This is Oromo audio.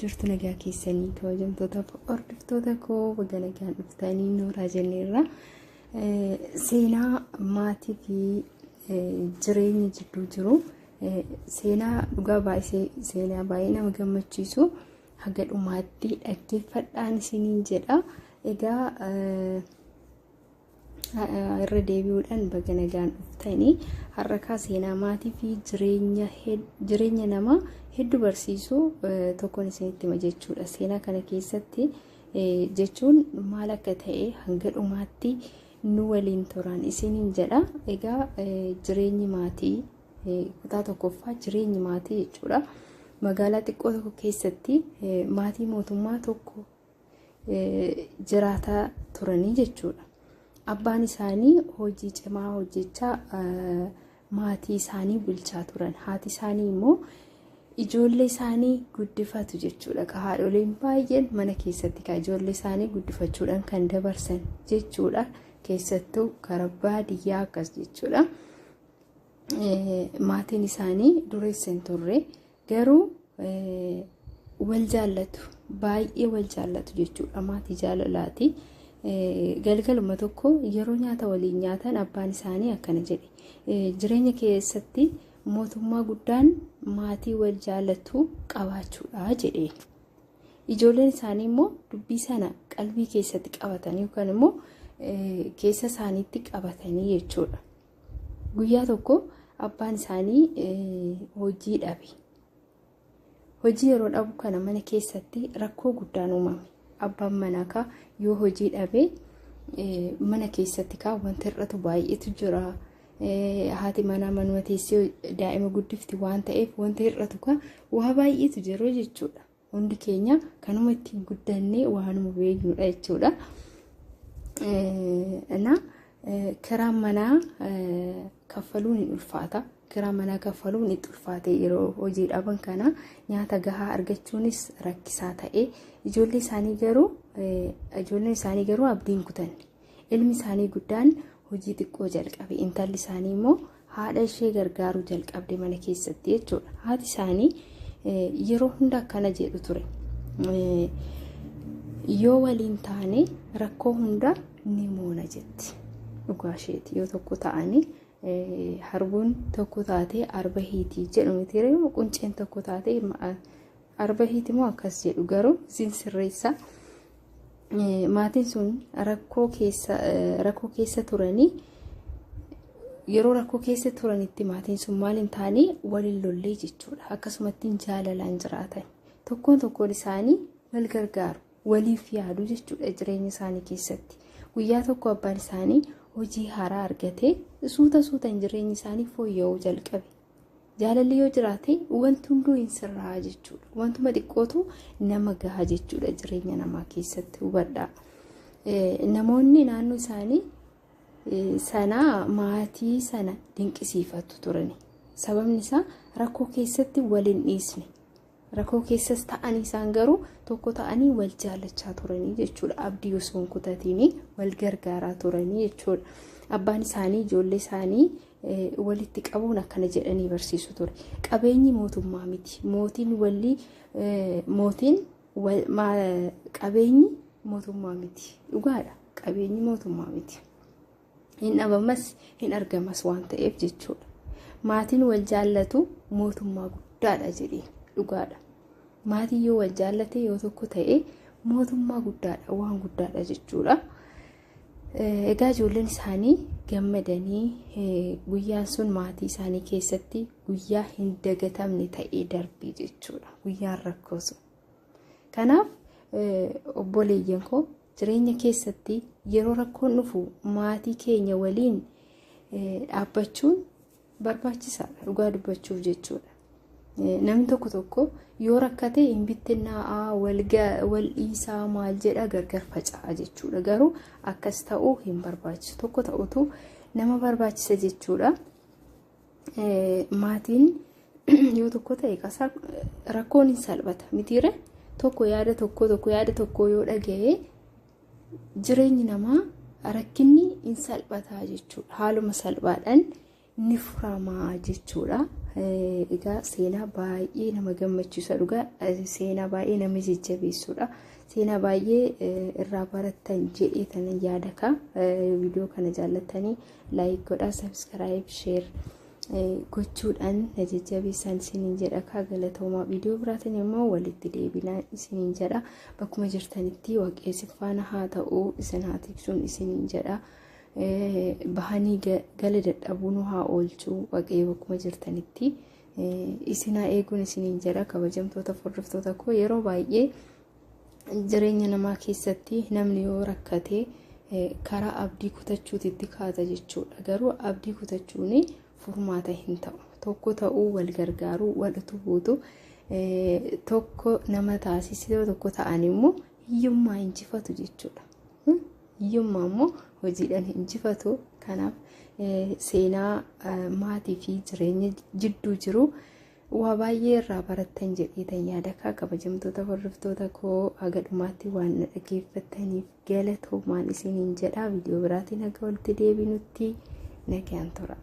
jirtu nagaa keessanii kabajamtoota hordoftoota koo baga nagaan dhuftanii Nooraa jenneerra. Seenaa maatii fi jireenya jidduu jiru seenaa dhugaa baay'ee seenaa baay'ee nama gammachiisu haga dhumaatti dhaggeeffadhaan isiniin jedha. Egaa irra deebi'uudhaan baga nagaan dhuftanii har'a seenaa maatii fi jireenya nama hedduu barsiisu tokkoon isinitti hima jechuudha. Seenaa kana keessatti jechuun maal akka ta'e hanga dhumaatti nu waliin turaan isiniin jedha. Egaa jireenyi maatii kutaa tokkoffaa jireenyi maatii jechuudha. Magaalaa xiqqoo tokko keessatti maatii mootummaa tokko jiraataa turanii jechuudha. Abbaan isaanii hojii cimaa hojjechaa maatii isaanii bulchaa turan. Haati isaanii immoo ijoollee isaanii guddifatu jechuudha. Haadholeen baay'een mana keessatti ijoollee isaanii guddifachuudhaan kan dabarsan jechuudha. Keessattuu karaa baadiyyaa akkas jechuudha. Maatiin isaanii dureessa hin turre garuu wal jaallatu, baay'ee wal jaallatu jechuudha. Maatii jaalalaati. Galgaluma tokko yeroo nyaata waliin nyaatan abbaan isaanii akkana jedhe, jireenya keessatti mootummaa guddaan maatii wal jaallatu qabaachuudha jedhe. Ijoolleen isaanii immoo dubbii sana qalbii keessatti qabatanii yookaan immoo keessa isaaniitti qabatanii jechuudha. Guyyaa tokko abbaan isaanii hojii dhabe. Hojii yeroo dhabu kana mana keessatti rakkoo guddaan uumame. Abbaan manaa yoo hojii dhabe mana keessatti wanti hir'atu baay'eetu jira. Haati manaa manuma teessee daa'ima guddifti waan ta'eef wanti hir'atu waa baay'eetu jiru jechuudha. Hundi keenya kanuma ittiin guddannee waanuma beeknudha jechuudha. Kiraan manaa kaffaluun ni ulfaata. Kiraan manaa kaffaluun ni ulfaate yeroo hojii dhaban kana nyaata gahaa argachuunis rakkisaa ta'e. Ijoolleen isaanii garuu abdiin kutanne. Ilmi isaanii guddaan hojii xiqqoo jalqabe. Intalli isaanii immoo haadha ishee gargaaruu jalqabde mana keessatti jechuudha. Haati isaanii yeroo hunda akkana jedhu ture. Yoo waliin taane rakkoo hunda ni moona jetti. Dhugaa isheeti. Yoo tokko ta'anii harbuun tokko taatee arba hiitii jedhu miti yeroo qunceen tokko taatee arba hiitii moo akkas jedhu garuu isin sirreessa. Maatiin sun rakkoo keessa turanii yeroo rakkoo keessa turanitti maatiin sun maal hin taane waliin lollee jechuudha. Akkasumatti jaalalaan jiraatan. Tokkoon isaanii wal gargaaru, waliif yaadu jechuudha jireenya isaanii keessatti. Guyyaa tokko abbaan isaanii hojii haaraa argatee suutaan jireenyi isaanii fooyya'uu jalqabe. Jaalalli yoo jiraate wanti hunduu hin sirraa jechuudha. Wantuma xiqqootu nama gaha jechuudha jireenya namaa keessatti hubadhaa. Namoonni naannoo isaanii maatii sana dinqisiifatu turani. Sababni isaa rakkoo keessatti waliin dhiisne. Rakkoo keessas ta'anii isaan garuu tokko ta'anii wal jaallachaa turanii jechuudha. Abdii osoo hin kutatiin wal gargaaraa turanii jechuudha. Abbaan isaanii ijoollee isaanii walitti qabuun akkana jedhanii barsiisu ture. Qabeenyi mootummaa miti. Qabeenyi mootummaa miti. Dhugaadha. Qabeenyi mootummaa miti. Hin dhabamas hin argamas waan ta'eef jechuudha. Maatiin wal jaallatu mootummaa guddaadha jedhee. Dhugaadha. Maatiin yoo wal jaallate yoo tokko ta'e mootummaa guddaadha waan guddaadha jechuudha. Egaa ijoolleen isaanii gammadanii guyyaan sun maatii isaanii keessatti guyyaa hin dagatamne ta'ee darbii jechuudha. Guyyaan rakkoo sun. Kanaaf obboleeyyan koo jireenya keessatti yeroo rakkoon dhufu maatii keenya waliin dhaabbachuun barbaachisaadha. Dhugaa dubbachuuf jechuudha. Namni tokko yoo rakkate hin bittinnaa wal dhiisaa maal jedha gargar faca'a jechuudha. Garuu akkas ta'uu hin barbaachisu. Tokko ta'utu nama barbaachisa jechuudha. Maatiin yoo tokko ta'e rakkoon hin salphata mitiire tokko yaada tokko yoo dhaga'e jireenyi namaa rakkinni hin salphataa jechuudha. Haaluma salphaadhaan ni furamaa jechuudha. egaa seenaa baay'ee nama gammachiisa dhugaa seenaa baay'ee nama jajjabeessudha seenaa baay'ee irraa barattan jedheetan yaada ka viidiyoo kana jaallattanii like godhaa subscribe share gochuudhaan na jajjabeessan isiniin jedha ka galatoomaa viidiyoo biraatiin immoo walitti deebinaa isiniin jedha bakkuma jirtanitti waaqessi faana haa ta'u isin haa tiksuun isiniin jedha bahanii gala dadhabuun haa oolchuu waaqayyo bakkuma jirtanitti isinaa eeguun isiniin jedha kabajamtoota hordoftoota koo yeroo baay'ee jireenya namaa keessatti namni yoo rakkate karaa abdii kutachuutitti kaata jechuudha garuu abdii kutachuun furmaata hin ta'u tokko ta'uu wal gargaaruu wal utubuutu tokko nama taasisee tokko ta'an immoo hiyyummaa injifatu jechuudha hiyyummaa immoo hojiidhaan injifatu kanaaf seenaa maatii fi jireenya jidduu jiru waa baay'ee irraa barattan jedheetan yaada ka kabajamtoota hordoftoota koo haga dhumaatti waan dhaggeeffattaniif galatoomaa isiniin jedha viidiyoo biraatiin akka walitti deebinutti nagaan tura.